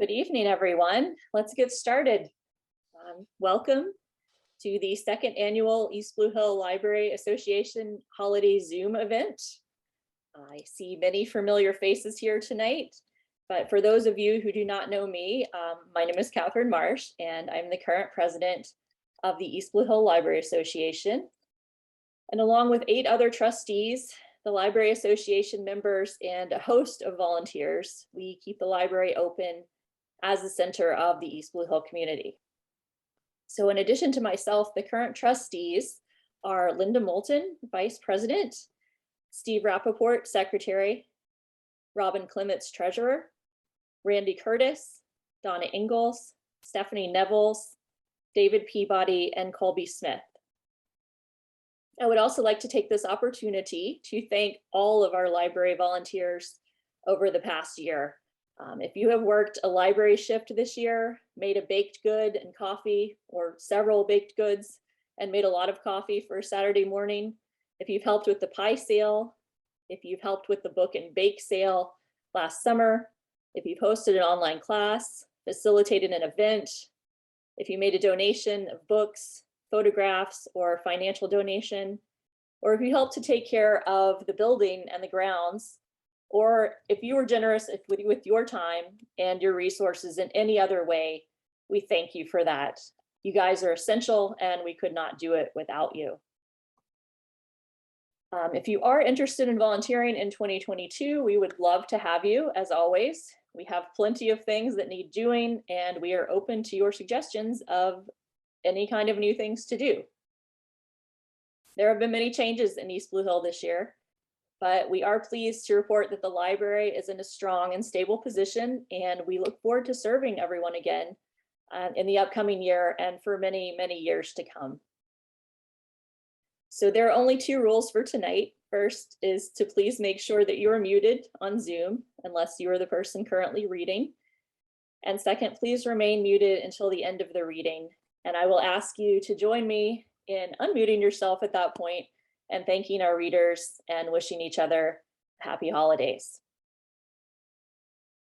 Good evening, everyone. Let's get started. Welcome to the second annual East Blue Hill Library Association Holiday Zoom event. I see many familiar faces here tonight, but for those of you who do not know me, my name is Catherine Marsh, and I'm the current president of the East Blue Hill Library Association. And along with 8 other trustees, the Library Association members, and a host of volunteers, we keep the library open as the center of the East Blue Hill community. So in addition to myself, the current trustees are Linda Moulton, Vice President, Steve Rappaport, Secretary, Robin Clements, Treasurer, Randy Curtis, Donna Ingalls, Stephanie Nevels, David Peabody, and Colby Smith. I would also like to take this opportunity to thank all of our library volunteers over the past year. If you have worked a library shift this year, made a baked good and coffee, or several baked goods, and made a lot of coffee for Saturday morning, if you've helped with the pie sale, if you've helped with the book and bake sale last summer, if you've hosted an online class, facilitated an event, if you made a donation of books, photographs, or financial donation, or if you helped to take care of the building and the grounds, or if you were generous with your time and your resources in any other way, we thank you for that. You guys are essential and we could not do it without you. If you are interested in volunteering in 2022, we would love to have you as always. We have plenty of things that need doing and we are open to your suggestions of any kind of new things to do. There have been many changes in East Blue Hill this year, but we are pleased to report that the library is in a strong and stable position, and we look forward to serving everyone again in the upcoming year and for many, many years to come. So there are only 2 rules for tonight. First is to please make sure that you are muted on Zoom unless you are the person currently reading. And second, please remain muted until the end of the reading. And I will ask you to join me in unmuting yourself at that point and thanking our readers and wishing each other happy holidays.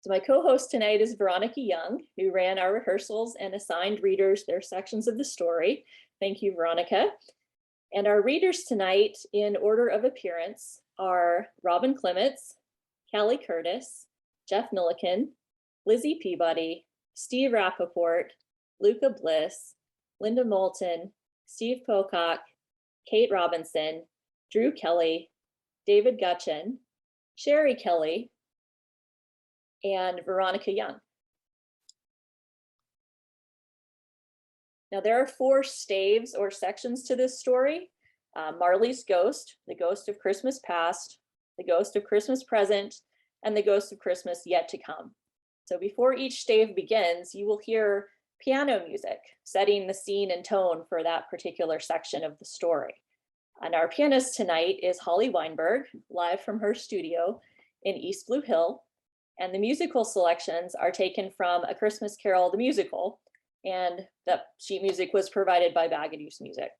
So my co-host tonight is Veronica Young, who ran our rehearsals and assigned readers their sections of the story. Thank you, Veronica. And our readers tonight, in order of appearance, are Robin Clements, Callie Curtis, Jeff Milliken, Lizzie Peabody, Steve Rappaport, Luca Bliss, Linda Moulton, Steve Pocock, Kate Robinson, Drew Kelly, David Gutchen, Sherry Kelly, and Veronica Young. Now there are 4 staves or sections to this story. Marley's Ghost, the Ghost of Christmas Past, the Ghost of Christmas Present, and the Ghost of Christmas Yet to Come. So before each stave begins, you will hear piano music, setting the scene and tone for that particular section of the story. And our pianist tonight is Holly Weinberg, live from her studio in East Blue Hill. And the musical selections are taken from A Christmas Carol, the musical, and the sheet music was provided by Bagaduce Music.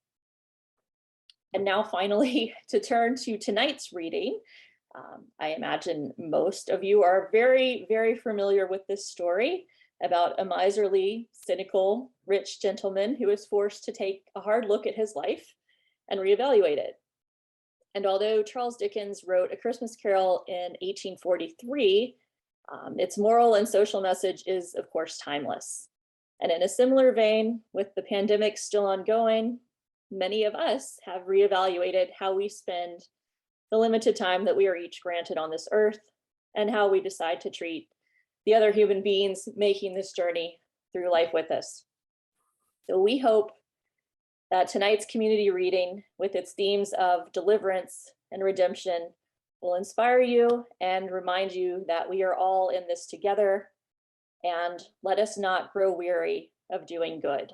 And now finally, to turn to tonight's reading, I imagine most of you are very, very familiar with this story about a miserly, cynical, rich gentleman who is forced to take a hard look at his life and reevaluate it. And although Charles Dickens wrote A Christmas Carol in 1843, its moral and social message is, of course, timeless. And in a similar vein, with the pandemic still ongoing, many of us have reevaluated how we spend the limited time that we are each granted on this earth and how we decide to treat the other human beings making this journey through life with us. So we hope that tonight's community reading, with its themes of deliverance and redemption, will inspire you and remind you that we are all in this together, and let us not grow weary of doing good.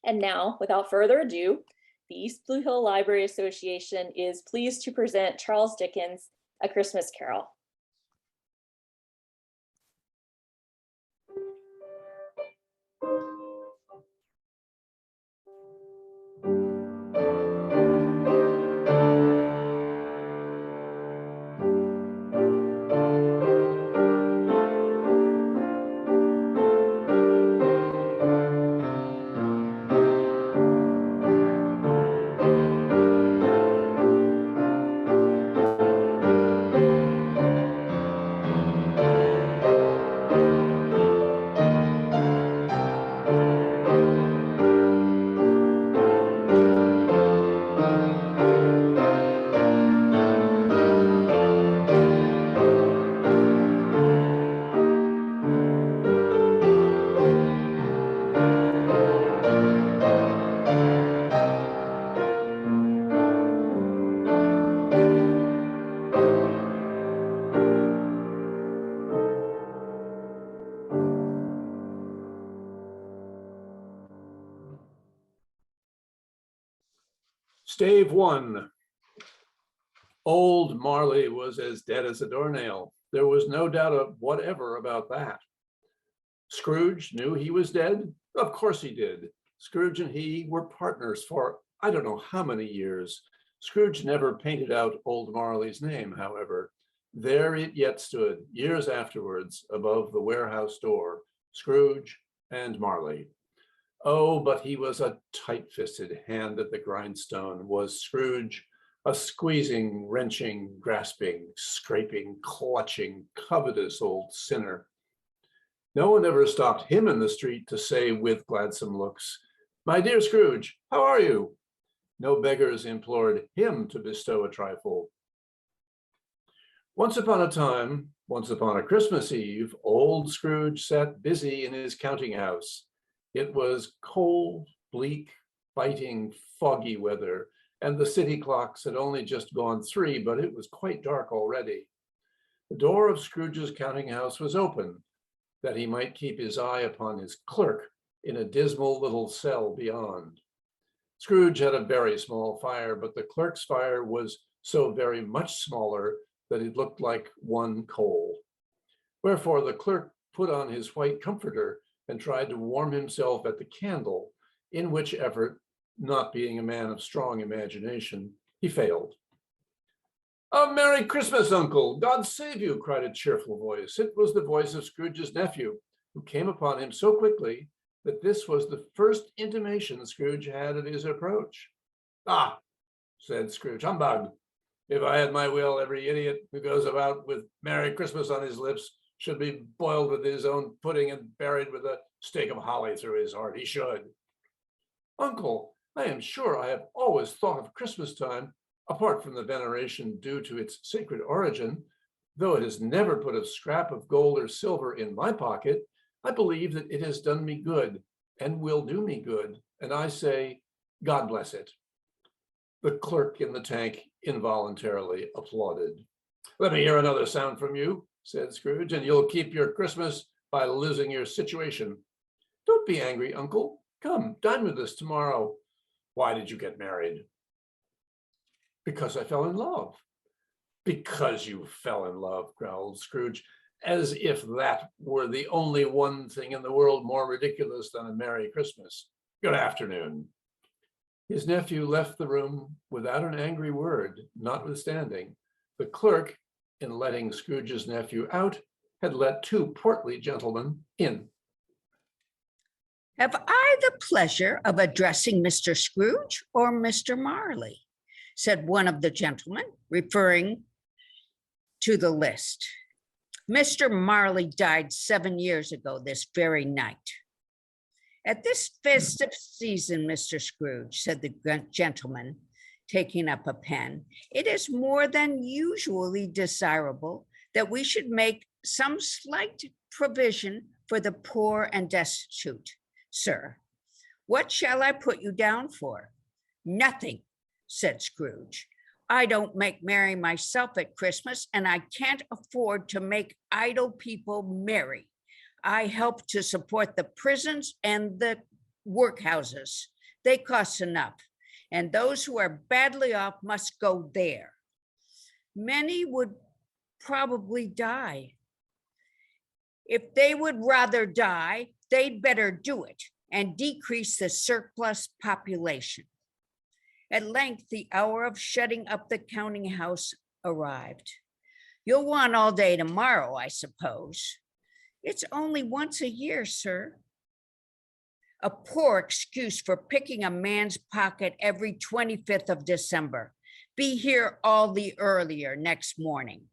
And now, without further ado, the East Blue Hill Library Association is pleased to present Charles Dickens' A Christmas Carol. Stave 1. Old Marley was as dead as a doornail. There was no doubt whatever about that. Scrooge knew he was dead. Of course he did. Scrooge and he were partners for I don't know how many years. Scrooge never painted out old Marley's name, however. There it yet stood, years afterwards, above the warehouse door, Scrooge and Marley. Oh, but he was a tight-fisted hand at the grindstone, was Scrooge, a squeezing, wrenching, grasping, scraping, clutching, covetous old sinner. No one ever stopped him in the street to say with gladsome looks, "My dear Scrooge, how are you?" No beggars implored him to bestow a trifle. Once upon a time, once upon a Christmas Eve, old Scrooge sat busy in his counting house. It was cold, bleak, biting, foggy weather, and the city clocks had only just gone 3, but it was quite dark already. The door of Scrooge's counting house was open, that he might keep his eye upon his clerk in a dismal little cell beyond. Scrooge had a very small fire, but the clerk's fire was so very much smaller that it looked like one coal. Wherefore the clerk put on his white comforter and tried to warm himself at the candle, in which effort, not being a man of strong imagination, he failed. "A Merry Christmas, Uncle! God save you!" cried a cheerful voice. It was the voice of Scrooge's nephew, who came upon him so quickly that this was the first intimation Scrooge had of his approach. "Ah," said Scrooge, "humbug! If I had my will, every idiot who goes about with Merry Christmas on his lips should be boiled with his own pudding and buried with a stake of holly through his heart. He should." "Uncle, I am sure I have always thought of Christmas time, apart from the veneration due to its sacred origin, though it has never put a scrap of gold or silver in my pocket. I believe that it has done me good and will do me good, and I say, God bless it." The clerk in the tank involuntarily applauded. "Let me hear another sound from you," said Scrooge, "and you'll keep your Christmas by losing your situation." "Don't be angry, Uncle. Come, dine with us tomorrow." "Why did you get married?" "Because I fell in love." "Because you fell in love," growled Scrooge, as if that were the only one thing in the world more ridiculous than a Merry Christmas. "Good afternoon." His nephew left the room without an angry word, notwithstanding the clerk, in letting Scrooge's nephew out, had let 2 portly gentlemen in. "Have I the pleasure of addressing Mr. Scrooge or Mr. Marley?" said one of the gentlemen, referring to the list. "Mr. Marley died 7 years ago this very night." "At this festive season, Mr. Scrooge," said the gentleman, taking up a pen, "it is more than usually desirable that we should make some slight provision for the poor and destitute. Sir, what shall I put you down for?" "Nothing," said Scrooge. "I don't make merry myself at Christmas, and I can't afford to make idle people merry. I help to support the prisons and the workhouses. They cost enough, and those who are badly off must go there. Many would probably die. If they would rather die, they'd better do it and decrease the surplus population." At length, the hour of shutting up the counting house arrived. "You'll want all day tomorrow, I suppose." "It's only once a year, sir." "A poor excuse for picking a man's pocket every 25th of December. Be here all the earlier next morning."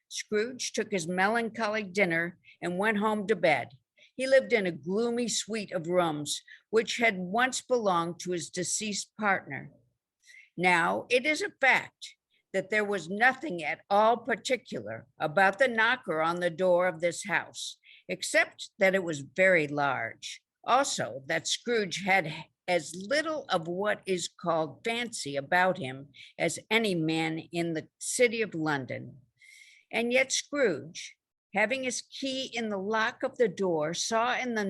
Scrooge took his melancholy dinner and went home to bed. He lived in a gloomy suite of rooms, which had once belonged to his deceased partner. Now, it is a fact that there was nothing at all particular about the knocker on the door of this house, except that it was very large. Also, that Scrooge had as little of what is called fancy about him as any man in the city of London. And yet Scrooge, having his key in the lock of the door, saw in the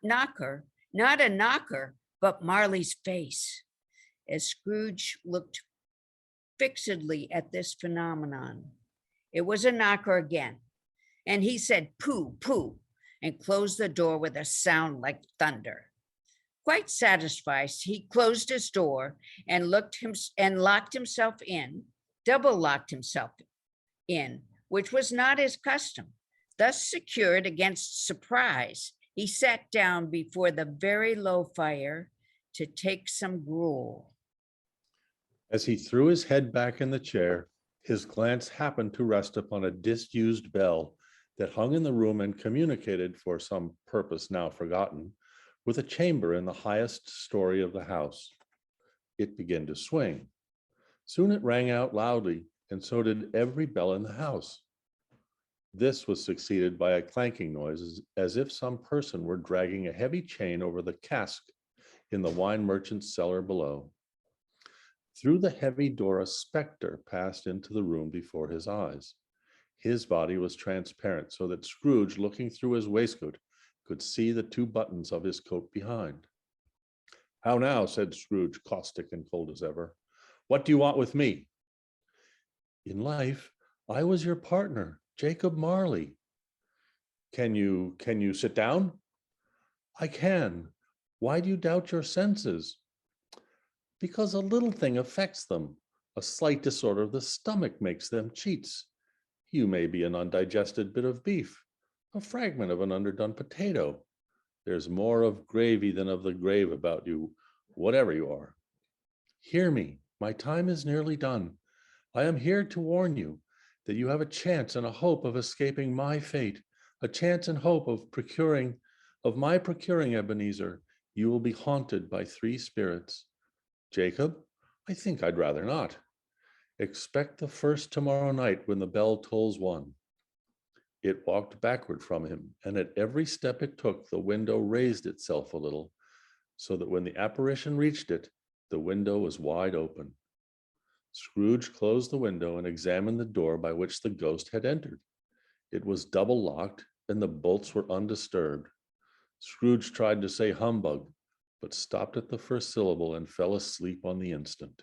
knocker, not a knocker, but Marley's face. as Scrooge looked fixedly at this phenomenon. It was a knocker again, and he said, "Pooh, pooh," and closed the door with a sound like thunder. Quite satisfied, he closed his door and locked himself in, double locked himself in, which was not his custom. Thus secured against surprise, he sat down before the very low fire to take some gruel. As he threw his head back in the chair, his glance happened to rest upon a disused bell that hung in the room and communicated, for some purpose now forgotten, with a chamber in the highest story of the house. It began to swing. Soon it rang out loudly, and so did every bell in the house. This was succeeded by a clanking noise, as if some person were dragging a heavy chain over the cask in the wine merchant's cellar below. Through the heavy door, a specter passed into the room before his eyes. His body was transparent, so that Scrooge, looking through his waistcoat, could see the two buttons of his coat behind. "How now?" said Scrooge, caustic and cold as ever. "What do you want with me?" "In life, I was your partner, Jacob Marley." Can you sit down?" "I can. Why do you doubt your senses?" "Because a little thing affects them. A slight disorder of the stomach makes them cheats. You may be an undigested bit of beef, a fragment of an underdone potato. There's more of gravy than of the grave about you, whatever you are. Hear me, my time is nearly done. I am here to warn you that you have a chance and a hope of escaping my fate, a chance and hope of my procuring Ebenezer. You will be haunted by 3 spirits. Jacob, I think I'd rather not. Expect the first tomorrow night when the bell tolls 1. It walked backward from him, and at every step it took, the window raised itself a little, so that when the apparition reached it, the window was wide open. Scrooge closed the window and examined the door by which the ghost had entered. It was double locked, and the bolts were undisturbed. Scrooge tried to say humbug, but stopped at the first syllable and fell asleep on the instant.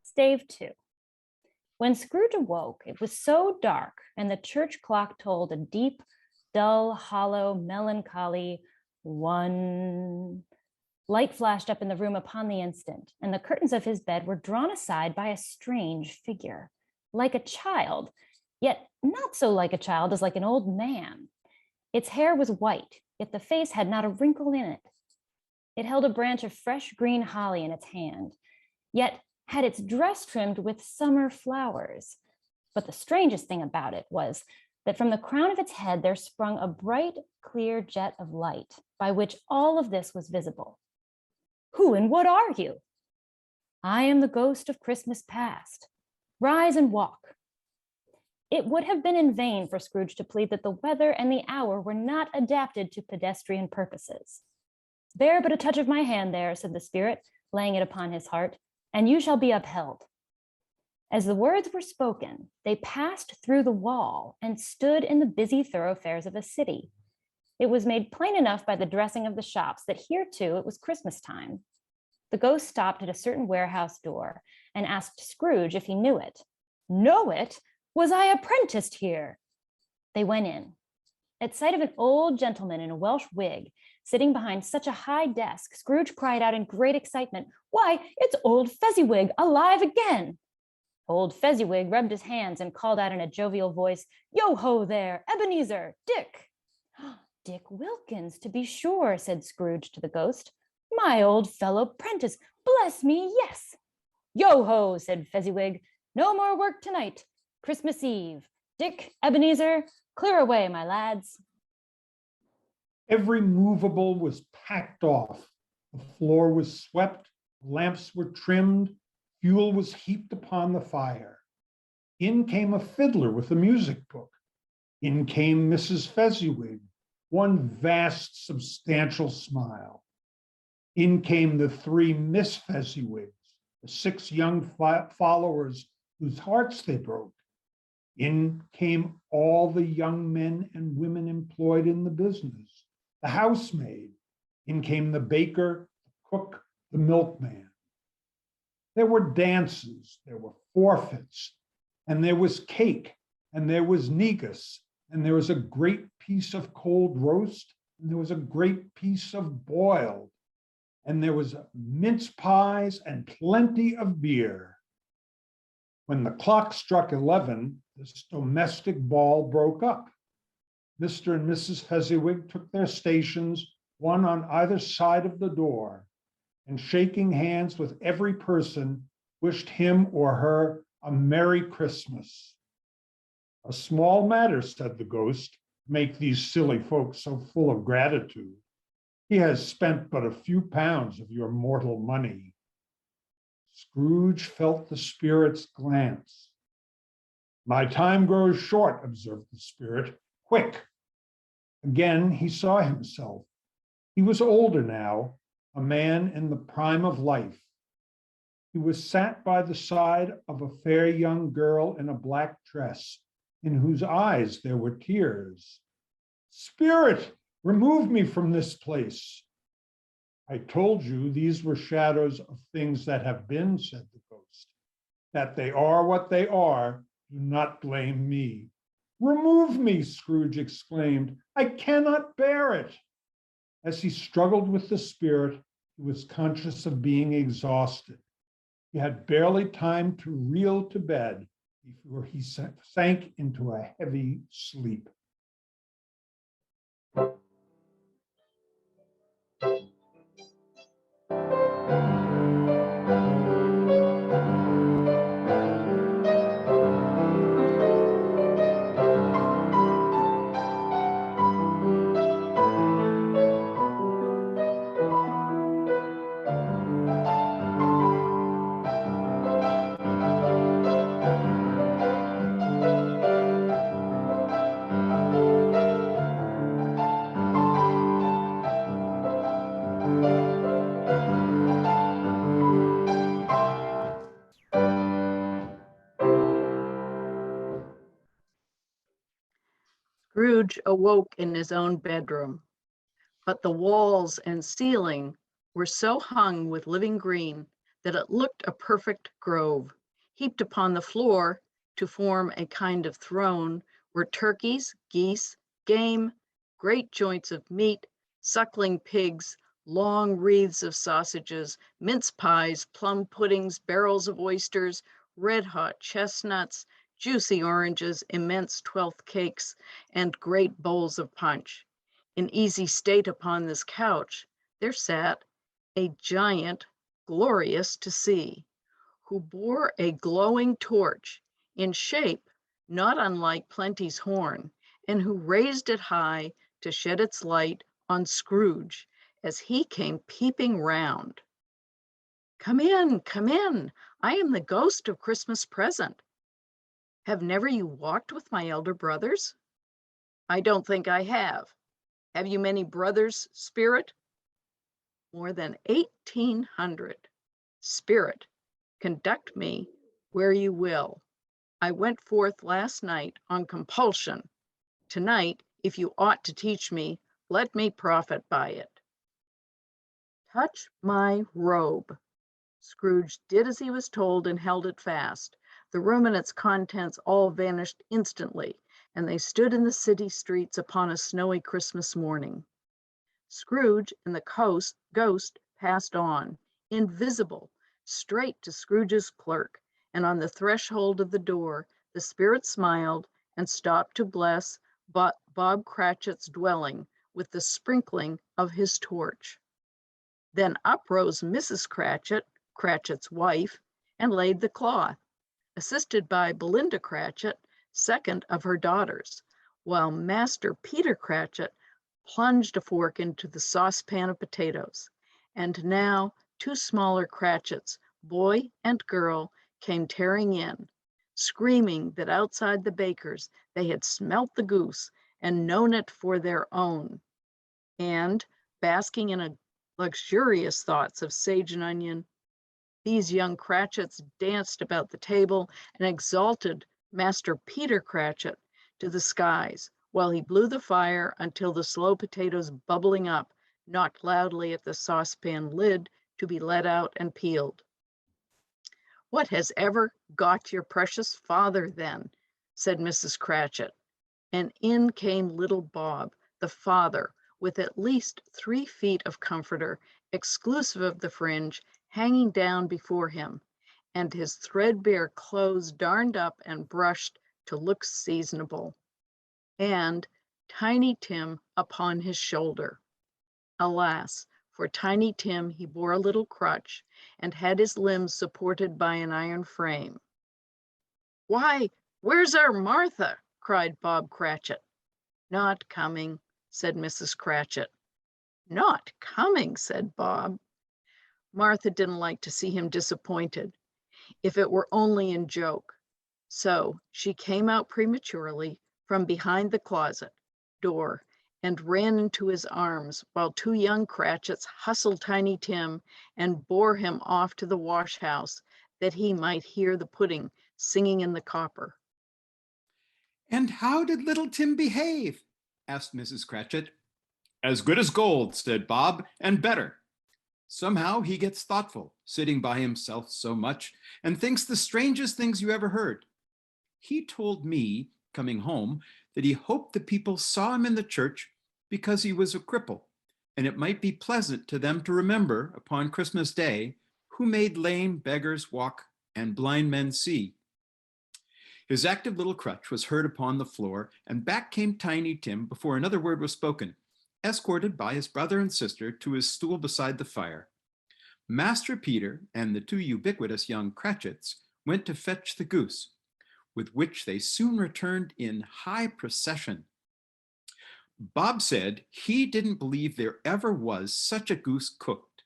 Stave 2. When Scrooge awoke, it was so dark, and the church clock tolled a deep, dull, hollow, melancholy 1. Light flashed up in the room upon the instant, and the curtains of his bed were drawn aside by a strange figure, like a child, yet not so like a child as like an old man. Its hair was white, yet the face had not a wrinkle in it. It held a branch of fresh green holly in its hand, yet had its dress trimmed with summer flowers. But the strangest thing about it was that from the crown of its head there sprung a bright, clear jet of light, by which all of this was visible. "Who and what are you?" "I am the ghost of Christmas past. Rise and walk." It would have been in vain for Scrooge to plead that the weather and the hour were not adapted to pedestrian purposes. "Bear but a touch of my hand there," said the spirit, laying it upon his heart, "and you shall be upheld." As the words were spoken, they passed through the wall and stood in the busy thoroughfares of a city. It was made plain enough by the dressing of the shops that here too it was Christmas time. The ghost stopped at a certain warehouse door and asked Scrooge if he knew it. "Know it? Was I apprenticed here?" They went in. At sight of an old gentleman in a Welsh wig sitting behind such a high desk, Scrooge cried out in great excitement, "Why, it's old Fezziwig alive again!" Old Fezziwig rubbed his hands and called out in a jovial voice, "Yo-ho there, Ebenezer, Dick!" "Dick Wilkins, to be sure," said Scrooge to the ghost. My old fellow prentice, bless me, yes. Yo-ho, said Fezziwig. No more work tonight. Christmas Eve. Dick, Ebenezer, clear away, my lads. Every movable was packed off. The floor was swept, lamps were trimmed, fuel was heaped upon the fire. In came a fiddler with a music book. In came Mrs. Fezziwig, one vast, substantial smile. In came the three Miss Fezziwigs, the 6 young followers whose hearts they broke. In came all the young men and women employed in the business, the housemaid. In came the baker, the cook, the milkman. There were dances, there were forfeits, and there was cake, and there was negus, and there was a great piece of cold roast, and there was a great piece of boiled, and there was mince pies and plenty of beer. When the clock struck 11, this domestic ball broke up. Mr. and Mrs. Fezziwig took their stations, one on either side of the door, and shaking hands with every person, wished him or her a Merry Christmas. A small matter, said the ghost, to make these silly folks so full of gratitude. He has spent but a few pounds of your mortal money. Scrooge felt the spirit's glance. My time grows short, observed the spirit. Quick. Again, he saw himself. He was older now, a man in the prime of life. He was sat by the side of a fair young girl in a black dress, in whose eyes there were tears. Spirit, remove me from this place. I told you these were shadows of things that have been, said the ghost. That they are what they are, do not blame me. Remove me, Scrooge exclaimed. I cannot bear it. As he struggled with the spirit, he was conscious of being exhausted. He had barely time to reel to bed before he sank into a heavy sleep. Scrooge awoke in his own bedroom, but the walls and ceiling were so hung with living green that it looked a perfect grove. Heaped upon the floor to form a kind of throne were turkeys, geese, game, great joints of meat, suckling pigs, long wreaths of sausages, mince pies, plum puddings, barrels of oysters, red-hot chestnuts, juicy oranges, immense 12th cakes, and great bowls of punch. In easy state upon this couch, there sat a giant, glorious to see, who bore a glowing torch in shape not unlike Plenty's horn, and who raised it high to shed its light on Scrooge as he came peeping round. Come in, I am the ghost of Christmas present. Have never you walked with my elder brothers? I don't think I have. Have you many brothers, Spirit? More than 1,800. Spirit, conduct me where you will. I went forth last night on compulsion. Tonight, if you ought to teach me, let me profit by it. Touch my robe. Scrooge did as he was told and held it fast. The room and its contents all vanished instantly, and they stood in the city streets upon a snowy Christmas morning. Scrooge and the ghost passed on, invisible, straight to Scrooge's clerk, and on the threshold of the door, the spirit smiled and stopped to bless Bob Cratchit's dwelling with the sprinkling of his torch. Then up rose Mrs. Cratchit, Cratchit's wife, and laid the cloth, assisted by Belinda Cratchit, second of her daughters, while Master Peter Cratchit plunged a fork into the saucepan of potatoes. And now 2 smaller Cratchits, boy and girl, came tearing in, screaming that outside the baker's they had smelt the goose and known it for their own. And basking in a luxurious thoughts of sage and onion, these young Cratchits danced about the table and exalted Master Peter Cratchit to the skies while he blew the fire until the slow potatoes bubbling up knocked loudly at the saucepan lid to be let out and peeled. "What has ever got your precious father then?" said Mrs. Cratchit. And in came little Bob, the father, with at least 3 feet of comforter, exclusive of the fringe, hanging down before him, and his threadbare clothes darned up and brushed to look seasonable, and Tiny Tim upon his shoulder. Alas, for Tiny Tim he bore a little crutch, and had his limbs supported by an iron frame. "Why, where's our Martha?" cried Bob Cratchit. "Not coming," said Mrs. Cratchit. "Not coming," said Bob. Martha didn't like to see him disappointed, if it were only in joke. So she came out prematurely from behind the closet door and ran into his arms while 2 young Cratchits hustled Tiny Tim and bore him off to the wash house that he might hear the pudding singing in the copper. "And how did little Tim behave?" asked Mrs. Cratchit. "As good as gold," said Bob, "and better. Somehow he gets thoughtful, sitting by himself so much, and thinks the strangest things you ever heard. He told me, coming home, that he hoped the people saw him in the church because he was a cripple, and it might be pleasant to them to remember, upon Christmas Day, who made lame beggars walk and blind men see." His active little crutch was heard upon the floor, and back came Tiny Tim before another word was spoken, escorted by his brother and sister to his stool beside the fire. Master Peter and the 2 ubiquitous young Cratchits went to fetch the goose, with which they soon returned in high procession. Bob said he didn't believe there ever was such a goose cooked.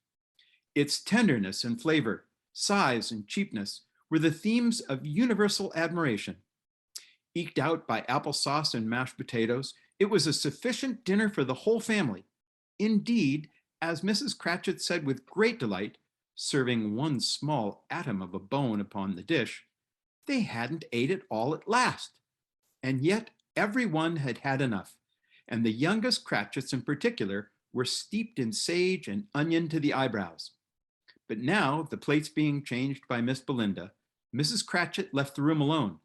Its tenderness and flavor, size and cheapness were the themes of universal admiration. Eked out by applesauce and mashed potatoes, it was a sufficient dinner for the whole family. Indeed, as Mrs. Cratchit said with great delight, serving 1 small atom of a bone upon the dish, they hadn't ate it all at last. And yet every one had had enough, and the youngest Cratchits in particular were steeped in sage and onion to the eyebrows. But now, the plates being changed by Miss Belinda, Mrs. Cratchit left the room alone,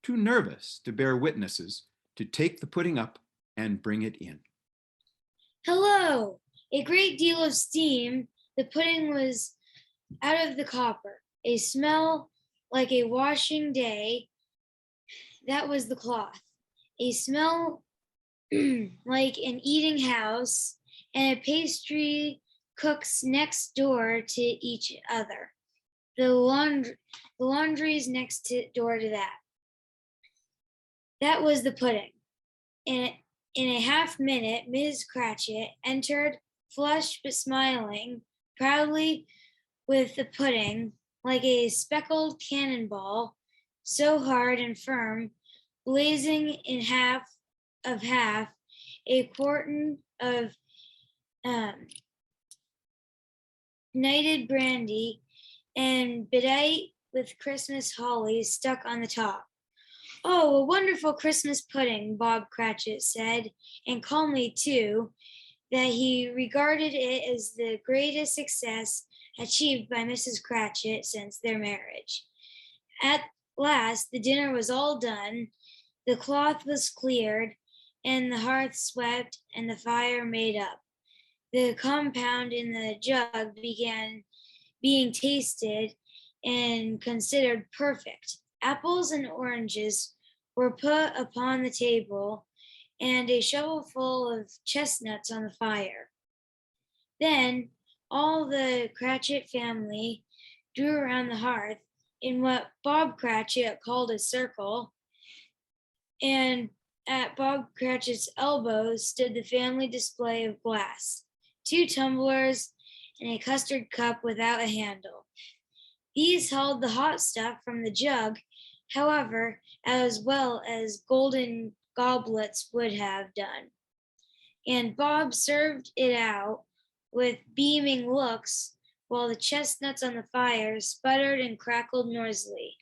too nervous to bear witnesses, to take the pudding up and bring it in. "Hello!" A great deal of steam. The pudding was out of the copper. A smell like a washing day. That was the cloth. A smell like an eating house, and a pastry cook's next door to each other. The laundry's next door to that. That was the pudding. In a half minute, Mrs. Cratchit entered, flushed but smiling proudly with the pudding, like a speckled cannonball, so hard and firm, blazing in half, a quartern of knighted brandy, and bedight with Christmas holly stuck on the top. "Oh, a wonderful Christmas pudding," Bob Cratchit said, and calmly too, that he regarded it as the greatest success achieved by Mrs. Cratchit since their marriage. At last the dinner was all done, the cloth was cleared, and the hearth swept, and the fire made up. The compound in the jug began being tasted and considered perfect. Apples and oranges were put upon the table, and a shovelful of chestnuts on the fire. Then, All the Cratchit family drew around the hearth in what Bob Cratchit called a circle, and at Bob Cratchit's elbow stood the family display of glass, 2 tumblers, and a custard cup without a handle. These held the hot stuff from the jug, however, as well as golden goblets would have done. And Bob served it out with beaming looks while the chestnuts on the fire sputtered and crackled noisily.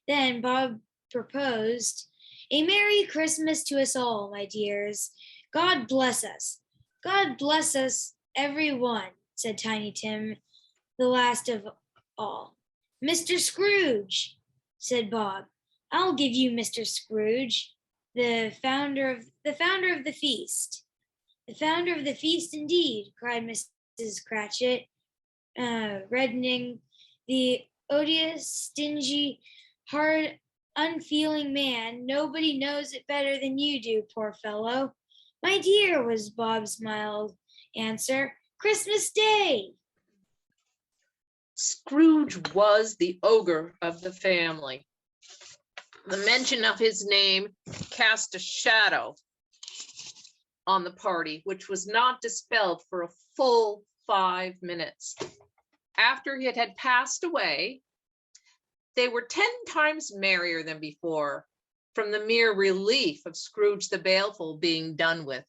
Then Bob proposed, "A Merry Christmas to us all, my dears. God bless us. God bless us, every one," said Tiny Tim, the last of all. "Mr. Scrooge," said Bob. "I'll give you Mr. Scrooge, the founder of the feast." "The founder of the feast, indeed," cried Mrs. Cratchit, reddening. "The odious, stingy, hard, unfeeling man. Nobody knows it better than you do, poor fellow." "My dear," was Bob's mild answer, "Christmas Day." Scrooge was the ogre of the family. The mention of his name cast a shadow on the party, which was not dispelled for a full 5 minutes. After it had passed away, they were 10 times merrier than before, from the mere relief of Scrooge the Baleful being done with.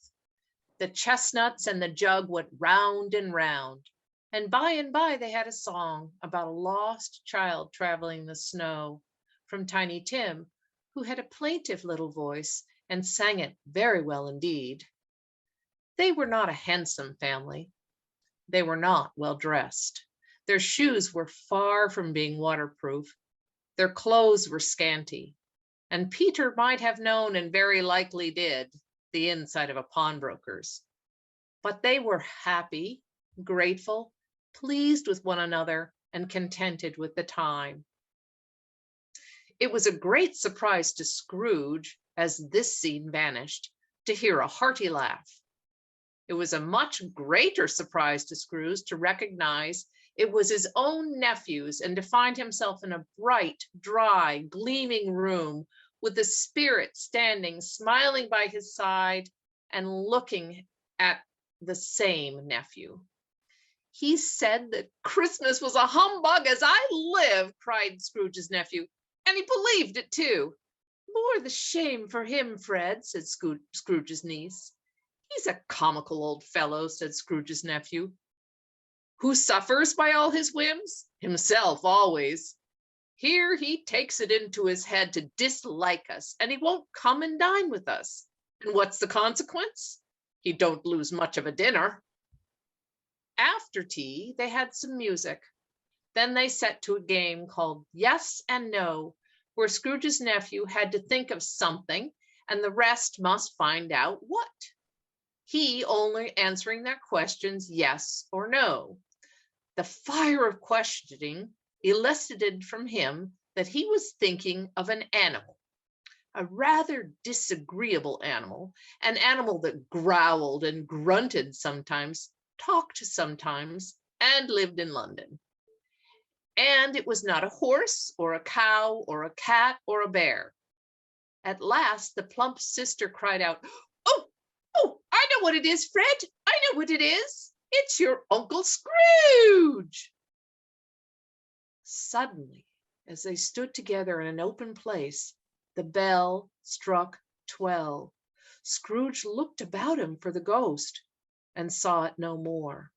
The chestnuts and the jug went round and round, and by they had a song about a lost child traveling the snow, from Tiny Tim, who had a plaintive little voice and sang it very well indeed. They were not a handsome family. They were not well dressed. Their shoes were far from being waterproof. Their clothes were scanty, and Peter might have known, and very likely did, the inside of a pawnbroker's. But they were happy, grateful, pleased with one another, and contented with the time. It was a great surprise to Scrooge, as this scene vanished, to hear a hearty laugh. It was a much greater surprise to Scrooge to recognize it was his own nephews, and to find himself in a bright, dry, gleaming room with the Spirit standing smiling by his side and looking at the same nephew. "He said that Christmas was a humbug, as I live," cried Scrooge's nephew, "and he believed it too." "More the shame for him, Fred," said Scrooge's niece. "He's a comical old fellow," said Scrooge's nephew. "Who suffers by all his whims? Himself always. Here he takes it into his head to dislike us, and he won't come and dine with us. And what's the consequence? He don't lose much of a dinner." After tea, they had some music. Then they set to a game called Yes and No, where Scrooge's nephew had to think of something, and the rest must find out what. He only answering their questions yes or no. The fire of questioning elicited from him that he was thinking of an animal, a rather disagreeable animal, an animal that growled and grunted sometimes, talked sometimes, and lived in London. And it was not a horse or a cow or a cat or a bear. At last, the plump sister cried out, Oh, I know what it is, Fred. I know what it is. It's your Uncle Scrooge." Suddenly, as they stood together in an open place, the bell struck 12. Scrooge looked about him for the ghost and saw it no more.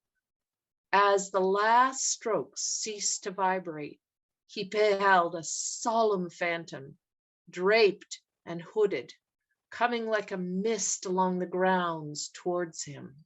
As the last strokes ceased to vibrate, he beheld a solemn phantom, draped and hooded, coming like a mist along the grounds towards him.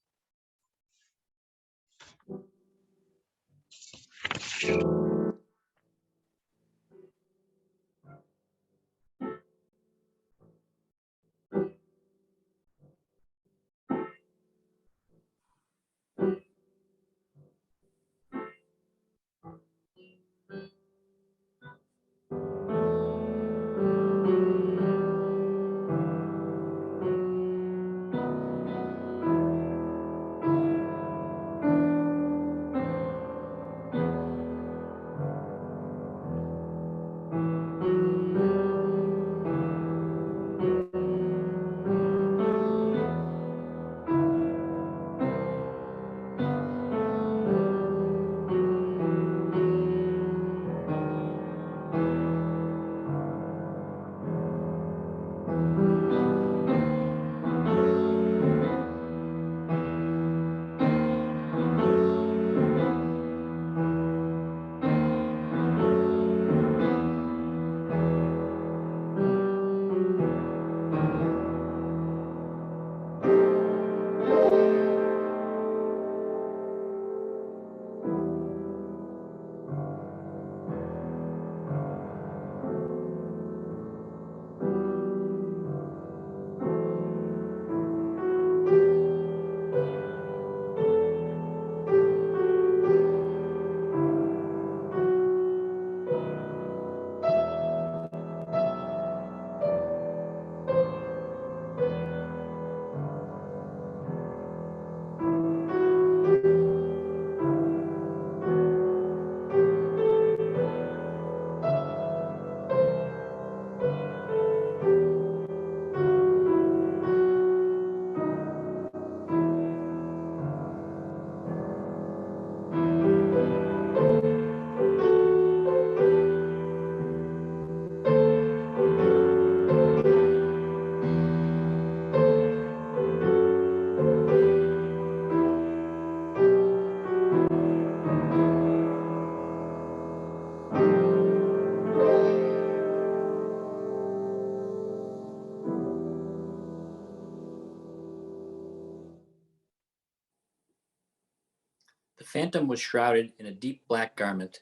The phantom was shrouded in a deep black garment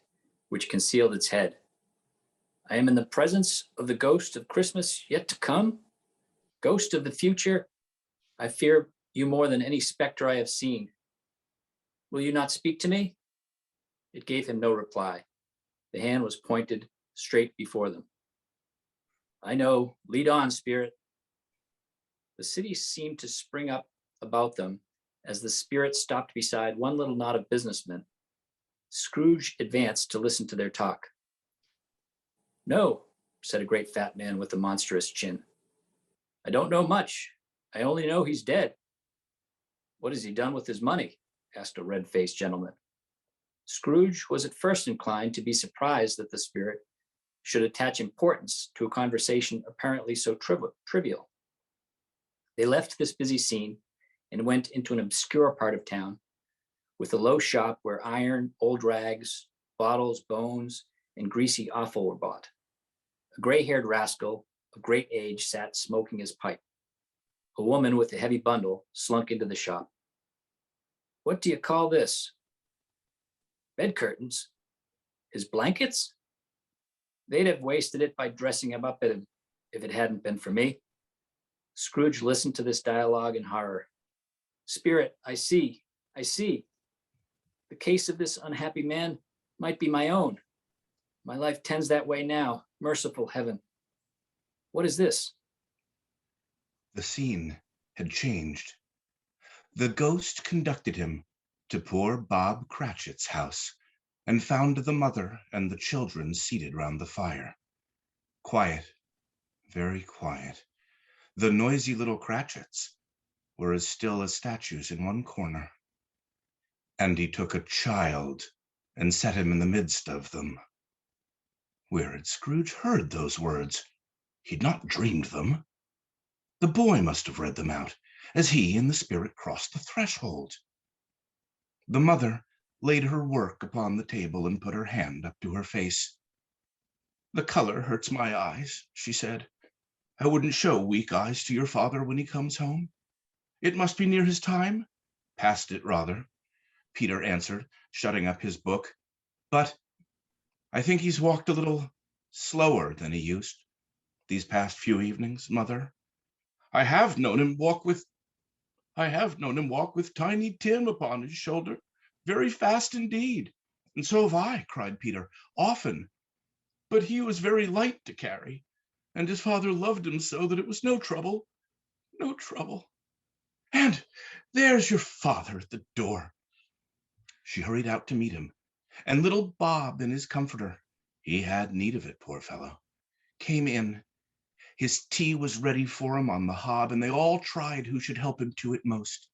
which concealed its head. I am in the presence of the ghost of Christmas yet to come. Ghost of the future, I fear you more than any specter I have seen. Will you not speak to me? It gave him no reply. The hand was pointed straight before them. I know, lead on, spirit. The city seemed to spring up about them as the spirit stopped beside one little knot of businessmen. Scrooge advanced to listen to their talk. No, said a great fat man with a monstrous chin. I don't know much. I only know he's dead. What has he done with his money? Asked a red-faced gentleman. Scrooge was at first inclined to be surprised that the spirit should attach importance to a conversation apparently so trivial. They left this busy scene and went into an obscure part of town with a low shop where iron, old rags, bottles, bones, and greasy offal were bought. A gray-haired rascal of great age sat smoking his pipe. A woman with a heavy bundle slunk into the shop. What do you call this? Bed curtains? His blankets? They'd have wasted it by dressing him up if it hadn't been for me. Scrooge listened to this dialogue in horror. Spirit, I see. The case of this unhappy man might be my own. My life tends that way now, merciful heaven. What is this? The scene had changed. The ghost conducted him to poor Bob Cratchit's house and found the mother and the children seated round the fire. Quiet, very quiet. The noisy little Cratchits were as still as statues in one corner. And he took a child and set him in the midst of them. Where had Scrooge heard those words? He'd not dreamed them. The boy must have read them out as he and the spirit crossed the threshold. The mother laid her work upon the table and put her hand up to her face. The color hurts my eyes, she said. I wouldn't show weak eyes to your father when he comes home. It must be near his time? Past it, rather, Peter answered, shutting up his book. But I think he's walked a little slower than he used these past few evenings, Mother. I have known him walk with Tiny Tim upon his shoulder, very fast indeed. And so have I, cried Peter, often. But he was very light to carry, and his father loved him so that it was no trouble. And there's your father at the door. She hurried out to meet him, and little Bob in his comforter, he had need of it, poor fellow, came in. His tea was ready for him on the hob, and they all tried who should help him to it most.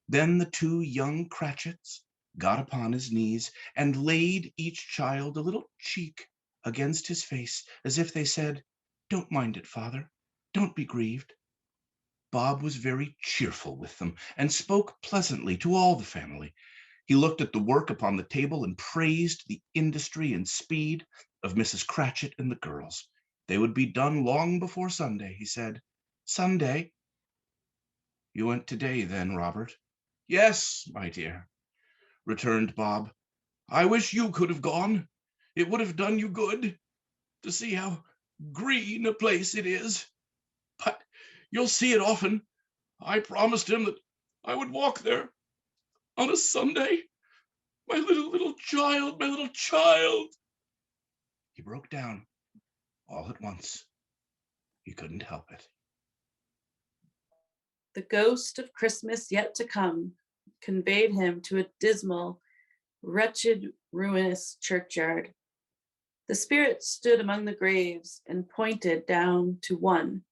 Then the two young Cratchits got upon his knees and laid each child a little cheek against his face, as if they said, Don't mind it, father. Don't be grieved. Bob was very cheerful with them and spoke pleasantly to all the family. He looked at the work upon the table and praised the industry and speed of Mrs. Cratchit and the girls. They would be done long before Sunday, he said. Sunday? You went today, then, Robert? Yes, my dear, returned Bob. I wish you could have gone. It would have done you good to see how green a place it is. But you'll see it often. I promised him that I would walk there on a Sunday. My little child. He broke down all at once. He couldn't help it. The ghost of Christmas yet to come conveyed him to a dismal, wretched, ruinous churchyard. The spirit stood among the graves and pointed down to one.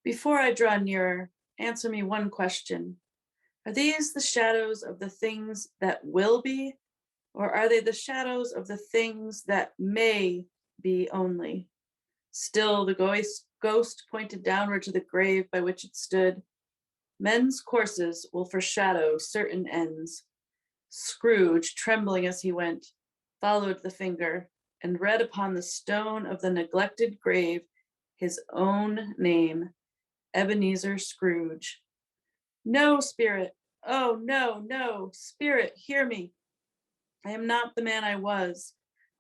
Before I draw nearer, answer me one question. Are these the shadows of the things that will be, or are they the shadows of the things that may be only? Still, the ghost pointed downward to the grave by which it stood. Men's courses will foreshadow certain ends. Scrooge, trembling as he went, followed the finger and read upon the stone of the neglected grave his own name, Ebenezer Scrooge. No, spirit, Oh, no, no, Spirit, hear me. I am not the man I was.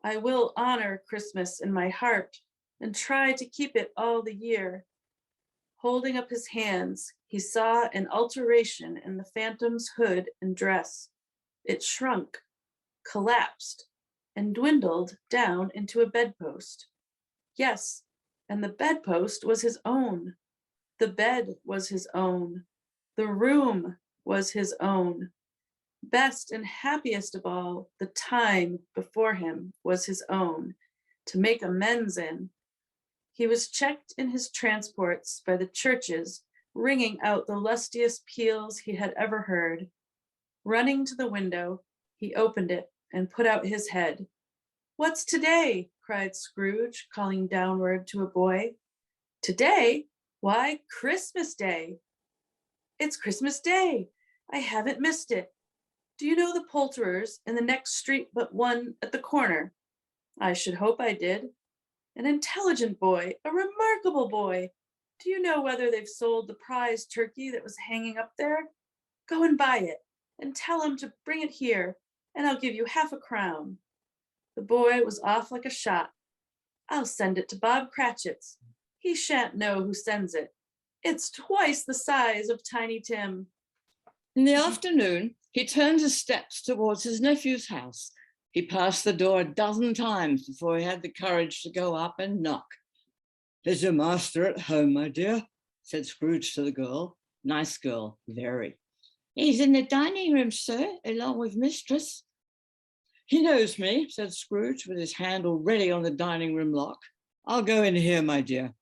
I will honor Christmas in my heart and try to keep it all the year. Holding up his hands, he saw an alteration in the phantom's hood and dress. It shrunk, collapsed, and dwindled down into a bedpost. Yes, and the bedpost was his own. The bed was his own. The room was his own. Best and happiest of all, the time before him was his own, to make amends in. He was checked in his transports by the churches, ringing out the lustiest peals he had ever heard. Running to the window, he opened it and put out his head. "What's today?" cried Scrooge, calling downward to a boy. "Today? Why, Christmas Day." "It's Christmas Day. I haven't missed it. Do you know the poulterers in the next street but one at the corner?" "I should hope I did." "An intelligent boy, a remarkable boy. Do you know whether they've sold the prize turkey that was hanging up there? Go and buy it, and tell him to bring it here, and I'll give you half a crown." The boy was off like a shot. "I'll send it to Bob Cratchit's. He shan't know who sends it. It's twice the size of Tiny Tim." In the afternoon, he turned his steps towards his nephew's house. He passed the door a dozen times before he had the courage to go up and knock. "Is your master at home, my dear?" said Scrooge to the girl. Nice girl, very. "He's in the dining room, sir, along with mistress." "He knows me," said Scrooge, with his hand already on the dining room lock. "I'll go in here, my dear."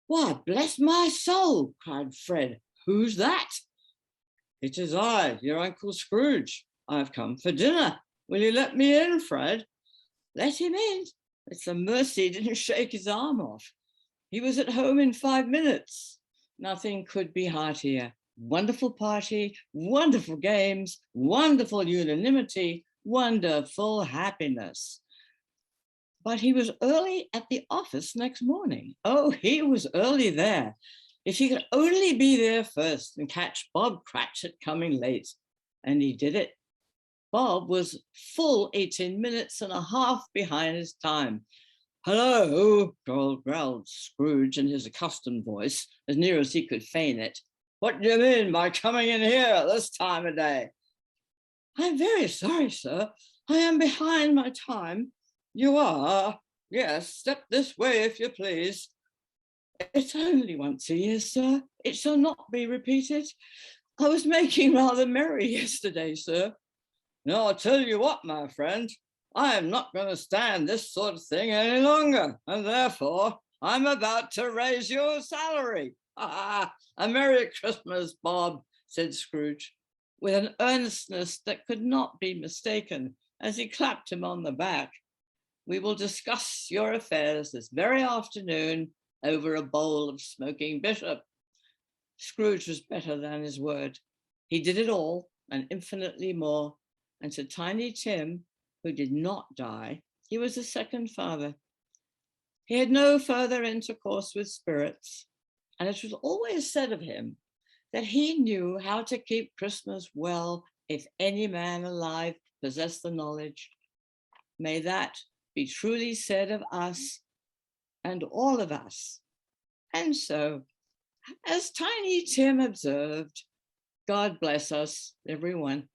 "Why, bless my soul!" cried Fred. "Who's that?" "It is I, your Uncle Scrooge. I've come for dinner. Will you let me in, Fred?" "Let him in. It's a mercy he didn't shake his arm off. He was at home in 5 minutes. Nothing could be heartier. Wonderful party, wonderful games, wonderful unanimity, wonderful happiness." But he was early at the office next morning. Oh, he was early there. If he could only be there first and catch Bob Cratchit coming late. And he did it. Bob was full 18 minutes and a half behind his time. "Hello," growled Scrooge in his accustomed voice, as near as he could feign it. "What do you mean by coming in here at this time of day?" "I'm very sorry, sir. I am behind my time." "You are? Yes, step this way, if you please." "It's only once a year, sir. It shall not be repeated. I was making rather merry yesterday, sir." "Now, I'll tell you what, my friend, I am not going to stand this sort of thing any longer, and therefore I'm about to raise your salary." "A Merry Christmas, Bob," said Scrooge, with an earnestness that could not be mistaken, as he clapped him on the back. "We will discuss your affairs this very afternoon over a bowl of smoking bishop." Scrooge was better than his word. He did it all and infinitely more. And to Tiny Tim, who did not die, he was a second father. He had no further intercourse with spirits, and it was always said of him that he knew how to keep Christmas well if any man alive possessed the knowledge. May that be truly said of us and all of us. And so, as Tiny Tim observed, God bless us, everyone.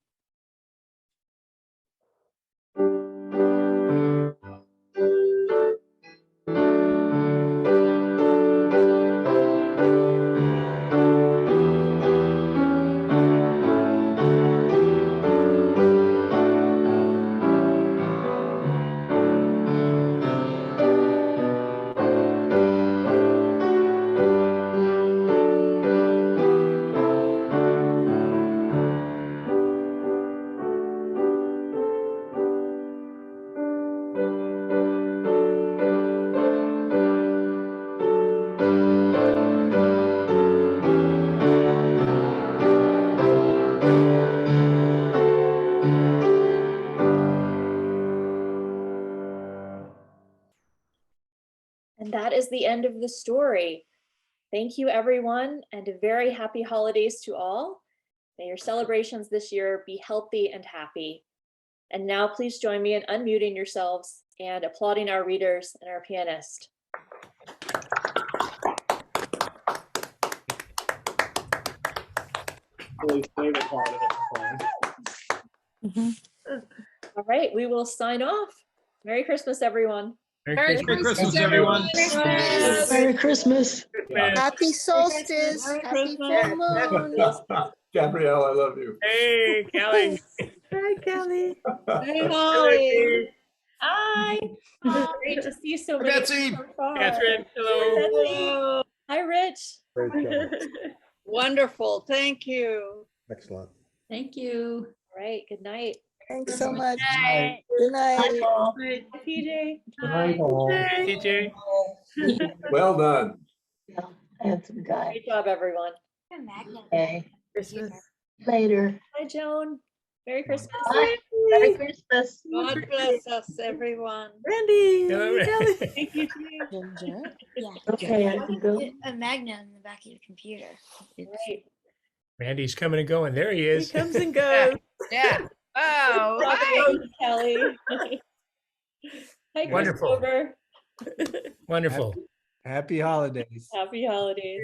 And that is the end of the story. Thank you, everyone, and a very happy holidays to all. May your celebrations this year be healthy and happy. And now please join me in unmuting yourselves and applauding our readers and our pianist. All right, we will sign off. Merry Christmas, everyone. Merry Christmas, everyone. Merry Christmas. Happy solstice. Happy full moon. Gabrielle, I love you. Hey, Kelly. Hi, Kelly. Hey, Holly. Hi. Great to see so many. Betsy. so far. Catherine, hello. Hi, Rich. Wonderful. Thank you. Excellent. Thank you. All right, good night. Thanks so much. Night. Good night. Hi, PJ. Good night, all. TJ. Well done. Handsome guy. Great job, everyone. Hey. Christmas. Later. Hi, Joan. Merry Christmas. Bye. Merry Christmas. God bless us, everyone. Randy. Hello. Kelly. Thank you, too. Ginger. Yeah. Okay, I can go. A magnet in the back of your computer. Great. Randy's coming and going. There he He is. comes and goes. Yeah. Oh, Hi, Kelly. Hi, Wonderful. Christopher. Wonderful. Happy holidays. Happy holidays.